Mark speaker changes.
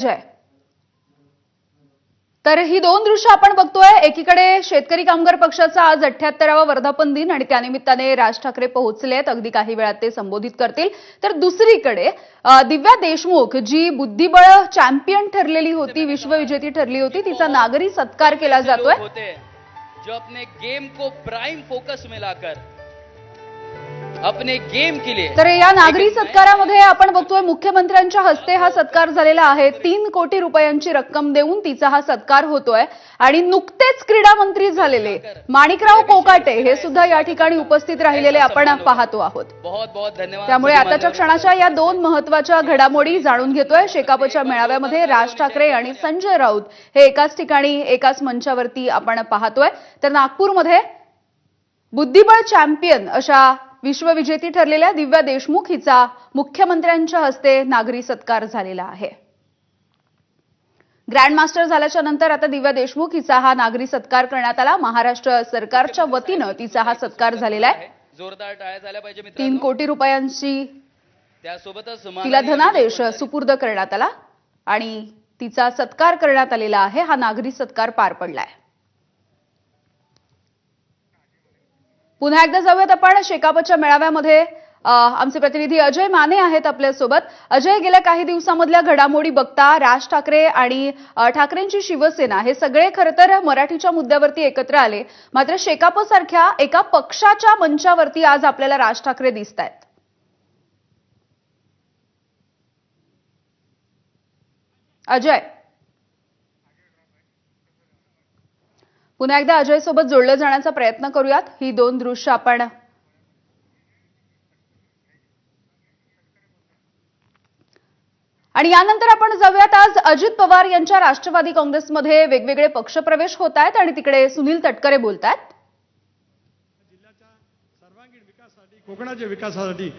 Speaker 1: जय तर ही दोन दृश्य आपण बघतोय। एकीकडे शेतकरी कामगार पक्षाचा आज 78वा वर्धापन दिन आणि त्यानिमित्ताने राज ठाकरे पोहोचले आहेत। अगदी काही वेळात ते संबोधित करतील। तर दुसरीकडे दिव्या देशमुख जी बुद्धिबळ चॅम्पियन ठरलेली होती, विश्वविजेती ठरली होती, तिचा नागरी सत्कार केला जातोय।
Speaker 2: जो अपने गेम को प्राइम फोकस में लाकर अपने गेम के लिए
Speaker 1: तर या नागरी सत्कारामध्ये आपण बघतोय मुख्यमंत्र्यांच्या हस्ते हा सत्कार झालेला आहे। 3 कोटी रुपयांची रक्कम देऊन तिचा हा सत्कार होतोय आणि नुकतेच क्रीडा मंत्री झालेले माणिकराव कोकाटे हे सुद्धा या ठिकाणी उपस्थित राहिलेले आपण पाहतो आहोत।
Speaker 2: बहुत बहुत धन्यवाद।
Speaker 1: त्यामुळे आताच्या क्षणाच्या या दोन महत्त्वाच्या घडामोडी जाणून घेतोय। शेकापच्या मेळाव्यामध्ये राज ठाकरे आणि संजय राऊत हे एकाच ठिकाणी एकाच मंचावरती आपण पाहतोय। तर नागपूरमध्ये बुद्धिबळ चॅम्पियन अशा विश्वविजेती ठरलेल्या दिव्या देशमुख हिचा मुख्यमंत्र्यांच्या हस्ते नागरी सत्कार झालेला आहे। ग्रँड मास्टर झाल्याच्या नंतर आता दिव्या देशमुख हिचा हा नागरी सत्कार करण्यात आला। महाराष्ट्र सरकारच्या वतीने तिचा हा सत्कार झालेला आहे।
Speaker 2: जोरदार टाळ्या झाल्या पाहिजे मित्रांनो।
Speaker 1: 3 कोटी रुपयांची
Speaker 2: त्यासोबतच
Speaker 1: तिला धनादेश सुपूर्द करण्यात आला आणि तिचा सत्कार करण्यात आलेला आहे। हा नागरी सत्कार पार पडलाय। पुन्हा एकदा जाऊयात आपण शेकापच्या मेळाव्यामध्ये। आमचे प्रतिनिधी अजय माने आहेत आपल्या सोबत। अजय, गेल्या काही दिवसांमधल्या घडामोडी बघता राज ठाकरे आणि ठाकरेंची शिवसेना हे सगळे खरं तर मराठीच्या मुद्द्यावरती एकत्र आले, मात्र शेकापसारख्या एका पक्षाच्या मंचावरती आज आपल्याला राज ठाकरे दिसतायत। अजय, पुन्हा एकदा अजय सोबत जोडलं जाण्याचा प्रयत्न करूयात। ही दोन दृश्य आपण आणि यानंतर आपण जाऊयात आज अजित पवार यांच्या राष्ट्रवादी काँग्रेसमध्ये वेगवेगळे पक्षप्रवेश होत आहेत आणि तिकडे सुनील तटकरे बोलतायत।
Speaker 3: जिल्ह्याच्या सर्वांगीण विकासासाठी, कोकणाच्या विकासासाठी